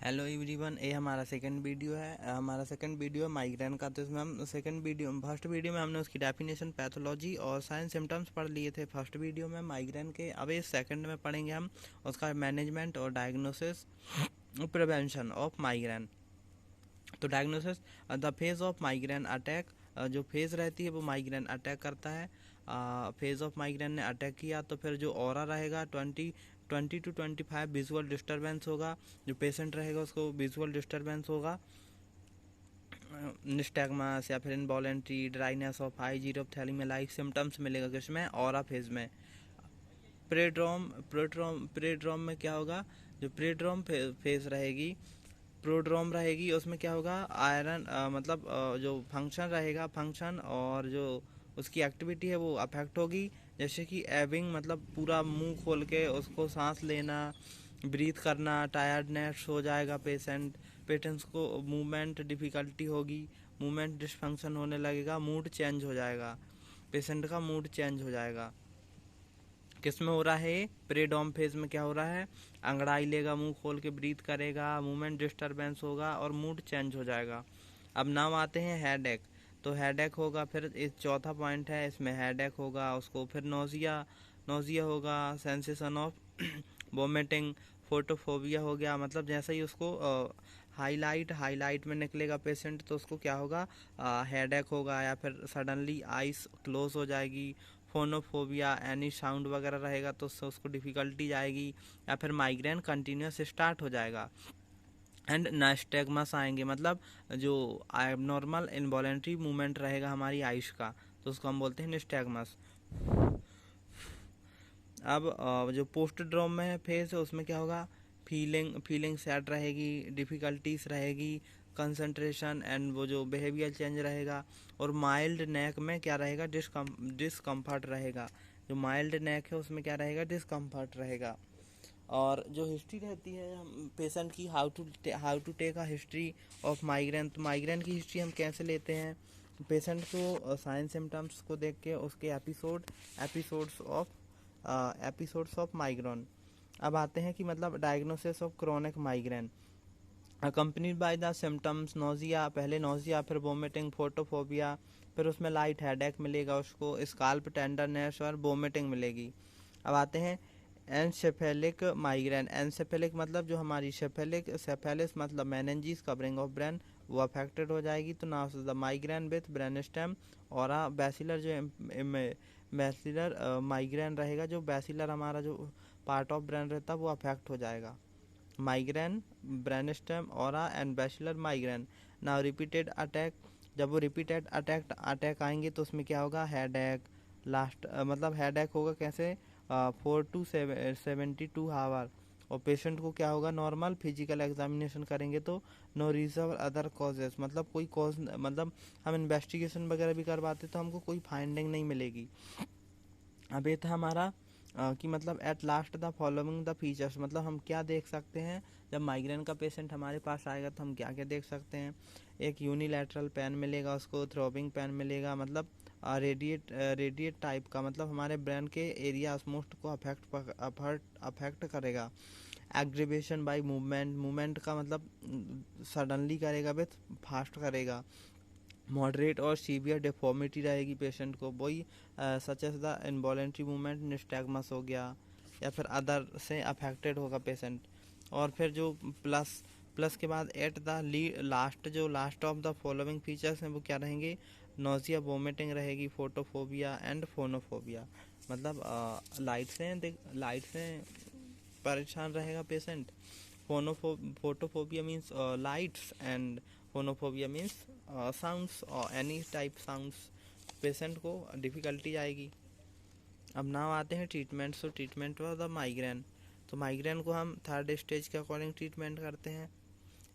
Hello everyone, ये हमारा second video है। माइग्रेन का। तो इसमें हम फर्स्ट वीडियो में हमने उसकी डेफिनेशन, पैथोलॉजी और साइन सिम्टम्स पढ़ लिए थे फर्स्ट वीडियो में माइग्रेन के। अब इस सेकंड में पढ़ेंगे हम उसका मैनेजमेंट और डायग्नोसिस, प्रिवेंशन ऑफ माइग्रेन। तो diagnosis, the phase of migraine attack, जो फेज रहती है वो माइग्रेन अटैक करता है। फेज ऑफ माइग्रेन ने अटैक किया तो फिर जो ऑरा रहेगा 20 to 25 विजुअल डिस्टर्बेंस होगा। जो पेशेंट रहेगा उसको विजुअल डिस्टर्बेंस होगा, निस्टैग्मस या फिर involuntary, dryness of eye, xerophthalmia like symptoms मिलेगा किसमें, ऑरा फेज में। प्रेड्रोम में क्या होगा, जो प्रेड्रोम फेज रहेगी, प्रोड्रोम रहेगी, उसमें क्या होगा, आयरन जो फंक्शन रहेगा, फंक्शन और जो उसकी एक्टिविटी है वो अफेक्ट होगी। जैसे कि एविंग, मतलब पूरा मुंह खोल के उसको सांस लेना, ब्रीथ करना, टायर्डनेस हो जाएगा पेशेंट्स को, मूवमेंट डिफ़िकल्टी होगी, मूवमेंट डिसफंक्शन होने लगेगा, मूड चेंज हो जाएगा, पेशेंट का मूड चेंज हो जाएगा। किस में हो रहा है, प्रेडॉम फेज में क्या हो रहा है, अंगड़ाई लेगा, मुंह खोल के ब्रीथ करेगा, मूवमेंट डिस्टरबेंस होगा और मूड चेंज हो जाएगा। अब नाम आते हैं हेडेक। तो हेडेक होगा, फिर इस चौथा पॉइंट है, इसमें हेडेक होगा उसको, फिर नोजिया होगा, सेंसेशन ऑफ वोमिटिंग, फोटोफोबिया हो गया। मतलब जैसे ही उसको हाईलाइट में निकलेगा पेशेंट तो उसको क्या होगा, हेडेक होगा, या फिर सडनली आइस क्लोज हो जाएगी, फोनोफोबिया, एनी साउंड वगैरह रहेगा तो उससे उसको डिफ़िकल्टी जाएगी, या फिर माइग्रेन कंटिन्यूस स्टार्ट हो जाएगा। एंड नास्टैग्मस आएंगे, मतलब जो नॉर्मल इनवॉलेंट्री मूवमेंट रहेगा हमारी आइस का, तो उसको हम बोलते हैं निस्टैग्मस। अब जो पोस्ट ड्रॉम में फेज है उसमें क्या होगा, फीलिंग सैड रहेगी, डिफ़िकल्टीज रहेगी, कंसंट्रेशन एंड वो जो बिहेवियर चेंज रहेगा। और माइल्ड नेक में क्या रहेगा, डिस्कम्फर्ट रहेगा। जो माइल्ड नेक है उसमें क्या रहेगा, डिस्कम्फर्ट रहेगा। और जो हिस्ट्री रहती है हम पेशेंट की, how to take a history of migraine. तो माइग्रेन की हिस्ट्री हम कैसे लेते हैं, पेशेंट को साइन सिम्टम्स को देख के उसके एपिसोड्स ऑफ माइग्रेन। अब आते हैं कि मतलब diagnosis of chronic migraine accompanied by the symptoms, nausea, पहले नोजिया, फिर वोमिटिंग, फोटोफोबिया, फिर उसमें लाइट हेडेक मिलेगा उसको, स्काल्प टेंडरनेस और वोमिटिंग मिलेगी। अब आते हैं एनसेफेलिक माइग्रेन। एनसेफेलिक मतलब जो हमारी सेफेलिस मतलब मेनिंजिस कवरिंग ऑफ ब्रेन, वो अफेक्टेड हो जाएगी। तो now the migraine with brain stem और बैसिलर, जो बैसिलर माइग्रेन रहेगा, जो बैसिलर हमारा जो पार्ट ऑफ ब्रेन रहता है वो अफेक्ट हो जाएगा। Migraine, brain stem, aura and basilar migraine. Now repeated attack, जब वो रिपीटेड अटैक आएंगे तो उसमें क्या होगा, हेडेक, मतलब हेडेक होगा कैसे, 4 to 72 आवर। और पेशेंट को क्या होगा, नॉर्मल फिजिकल एग्जामिनेशन करेंगे तो नो रीजन अदर कॉजेस, मतलब कोई कॉज, मतलब हम इन्वेस्टिगेशन वगैरह भी करवाते तो हमको कोई फाइंडिंग नहीं मिलेगी। अब ये था हमारा कि मतलब at last the following the features, मतलब हम क्या देख सकते हैं जब माइग्रेन का पेशेंट हमारे पास आएगा तो हम क्या क्या देख सकते हैं। एक यूनिलैटरल पेन मिलेगा उसको, थ्रोबिंग पेन मिलेगा, मतलब रेडिएट टाइप का, मतलब हमारे ब्रेन के एरिया मोस्ट को अफेक्ट करेगा। एग्रीवेशन बाय मूवमेंट का मतलब सडनली करेगा, विथ फास्ट करेगा। मॉडरेट और सीवियर डिफॉर्मिटी रहेगी पेशेंट को, वही such as the involuntary movement, nystagmus हो गया, या फिर अदर से अफेक्टेड होगा पेशेंट। और फिर जो प्लस के बाद at the last of the following features हैं वो क्या रहेंगे, नोजिया, वोमिटिंग रहेगी, फोटोफोबिया एंड फोनोफोबिया। मतलब लाइट से परेशान रहेगा patient. Photophobia means lights and phonophobia means sounds और एनी टाइप साउंड्स, पेशेंट को डिफ़िकल्टी आएगी। अब नाउ आते हैं treatment. So treatment for the migraine. तो माइग्रेन को हम थर्ड स्टेज के अकॉर्डिंग ट्रीटमेंट करते हैं।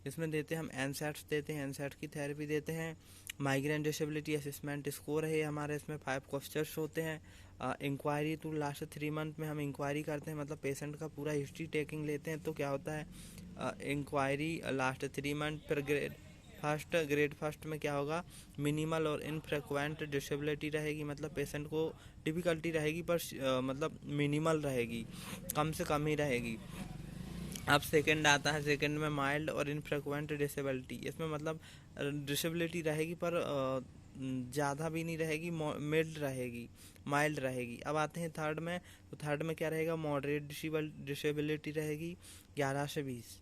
इसमें देते हैं हम एनसैट्स देते हैं, एनसैट की थेरेपी देते हैं। माइग्रेन डिसेबिलिटी असेसमेंट स्कोर है हमारे, इसमें 5 क्वेश्चंस होते हैं। इंक्वायरी टू लास्ट 3 मंथ में हम इंक्वायरी करते हैं, मतलब पेशेंट का पूरा हिस्ट्री टेकिंग लेते हैं। तो क्या होता है, इंक्वायरी लास्ट 3 मंथ। फिर ग्रेड फर्स्ट में क्या होगा, मिनिमल और इनफ्रिक्वेंट डिसेबिलिटी रहेगी, मतलब पेशेंट को डिफ़िकल्टी रहेगी पर मतलब मिनिमल रहेगी, कम से कम ही रहेगी। अब सेकंड आता है, सेकंड में माइल्ड और इनफ्रिक्वेंट डिसेबिलिटी। इसमें मतलब डिसेबिलिटी रहेगी पर ज़्यादा भी नहीं रहेगी, मिल्ड रहेगी, माइल्ड रहेगी। अब आते हैं थर्ड में, तो थर्ड में क्या रहेगा, मॉडरेट डिसेबिलिटी रहेगी 11 से 20,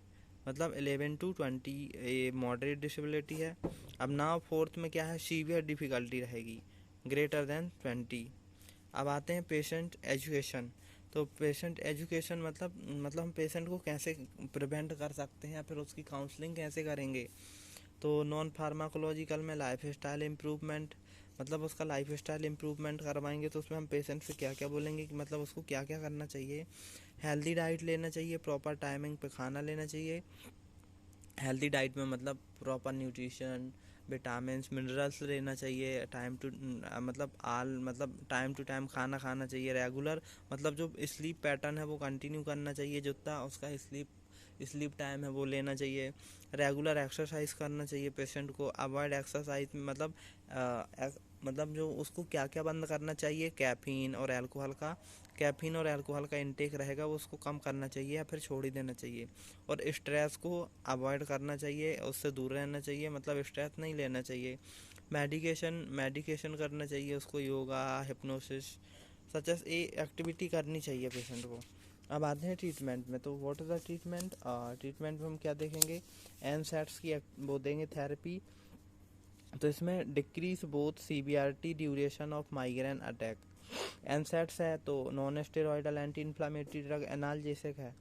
मतलब 11 to 20 ये मॉडरेट डिसेबिलिटी है। अब नाउ फोर्थ में क्या है, सीवियर डिफ़िकल्टी रहेगी greater than 20। अब आते हैं पेशेंट एजुकेशन। तो पेशेंट एजुकेशन मतलब हम पेशेंट को कैसे प्रिवेंट कर सकते हैं या फिर उसकी काउंसलिंग कैसे करेंगे। तो नॉन फार्माकोलॉजिकल में लाइफ स्टाइल इम्प्रूवमेंट, मतलब उसका लाइफ स्टाइल इम्प्रूवमेंट करवाएंगे तो उसमें हम पेशेंट से क्या क्या बोलेंगे कि मतलब उसको क्या क्या करना चाहिए। हेल्दी डाइट लेना चाहिए, प्रॉपर टाइमिंग पे खाना लेना चाहिए। हेल्दी डाइट में मतलब प्रॉपर न्यूट्रिशन, विटामिन्स, मिनरल्स लेना चाहिए, टाइम टू मतलब टाइम टू टाइम खाना खाना चाहिए रेगुलर। मतलब जो स्लीप पैटर्न है वो कंटिन्यू करना चाहिए, जितना उसका स्लीप टाइम है वो लेना चाहिए। रेगुलर एक्सरसाइज करना चाहिए पेशेंट को। अवॉइड एक्सरसाइज मतलब जो उसको क्या क्या बंद करना चाहिए, कैफीन और अल्कोहल का इंटेक रहेगा वो उसको कम करना चाहिए या फिर छोड़ ही देना चाहिए। और स्ट्रेस को अवॉइड करना चाहिए, उससे दूर रहना चाहिए, मतलब स्ट्रेस नहीं लेना चाहिए। मेडिकेशन करना चाहिए उसको, yoga, hypnosis such S A activity करनी चाहिए पेशेंट को। अब आते हैं ट्रीटमेंट में। तो what is the treatment, treatment में हम क्या देखेंगे, एनसैट्स की वो देंगे थेरेपी। तो इसमें decrease both severity duration of migraine attack. NSAIDs है तो non steroidal anti inflammatory drug analgesic है।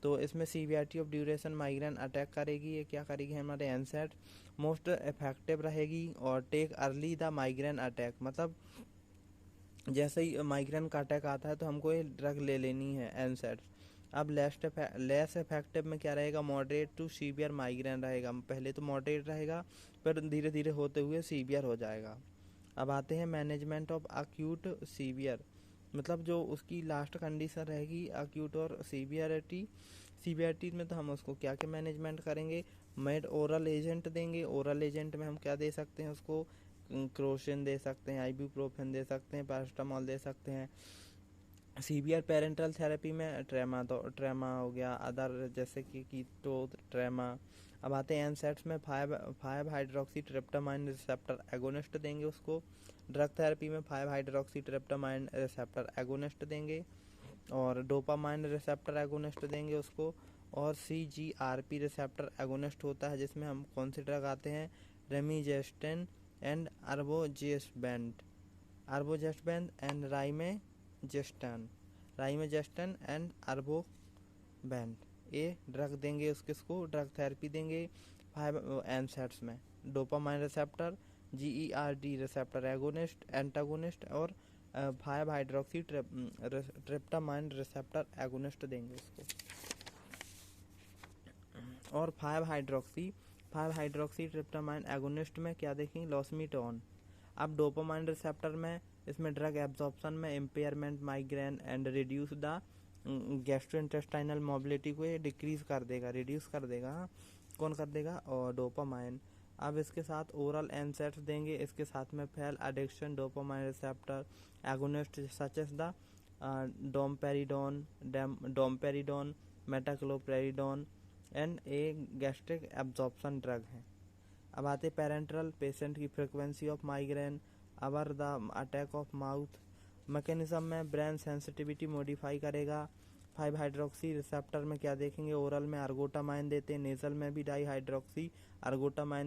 तो इसमें severity of duration migraine attack करेगी, ये क्या करेगी हमारे एनसैट, मोस्ट इफेक्टिव रहेगी। और take early the migraine attack, मतलब जैसे ही माइग्रेन का अटैक आता है तो हमको ये ड्रग ले लेनी है एनसैट। अब लेस इफेक्टिव में क्या रहेगा, मॉडरेट टू सीवियर माइग्रेन रहेगा। पहले तो मॉडरेट रहेगा पर धीरे धीरे होते हुए सीवियर हो जाएगा। अब आते हैं मैनेजमेंट ऑफ अक्यूट सीवियर, मतलब जो उसकी लास्ट कंडीशन रहेगी अक्यूट और सीवियरिटी में तो हम उसको क्या क्या मैनेजमेंट करेंगे, मेड ओरल एजेंट देंगे। ओरल एजेंट में हम क्या दे सकते हैं उसको, क्रोसिन दे सकते हैं, आइबुप्रोफेन दे सकते हैं, पैरास्टामोल दे सकते हैं। सीवियर पेरेंटल थेरेपी में ट्रेमा हो गया, अदर जैसे कि कीटो ट्रेमा। अब आते हैं एनसेट्स में, 5 हाइड्रोक्सी ट्रिप्टामाइन रिसेप्टर एगोनिस्ट देंगे उसको। ड्रग थेरेपी में 5 हाइड्रोक्सी ट्रिप्टामाइन रिसेप्टर एगोनिस्ट देंगे और डोपामाइन रिसेप्टर एगोनिस्ट देंगे उसको। और CGRP रिसेप्टर एगोनिस्ट होता है जिसमें हम कौन से ड्रग आते हैं, रेमिजेस्टेन एंड अर्बोजेस्टबैन एंड राइमेजेस्टन एंड अर्बोबैंड, ये ड्रग देंगे उसको ड्रग थेरेपी देंगे 5 एनसेट्स में। Dopamine receptor, GERD receptor antagonist और 5 हाइड्रोक्सी ट्रिप्टामाइन रिसेप्टर एगोनिस्ट देंगे उसको। और 5 हाइड्रोक्सी ट्रिप्टामाइन एगोनिस्ट में क्या देखेंगे, लॉसमीटोन। अब डोपामाइन रिसेप्टर में इसमें ड्रग एब्जॉर्प्शन में impairment, migraine and reduce the gastrointestinal mobility को ये रिड्यूस कर देगा। हाँ, कौन कर देगा, और डोपामाइन। अब इसके साथ ओरल एनसेट्स देंगे, इसके साथ में फेल addiction dopamine receptor agonist such as the domperidone, metoclopramide and a gastric absorption drug है। अब आते पेरेंटल, पेशेंट की frequency of migraine, our the attack of mouth. Mechanism में ब्रेन सेंसिटिविटी मॉडिफाई करेगा। 5 हाइड्रोक्सी रिसेप्टर में क्या देखेंगे, ओरल में अर्गोटामाइन देते हैं, नेजल में भी डाई हाइड्रोक्सी अर्गोटामाइन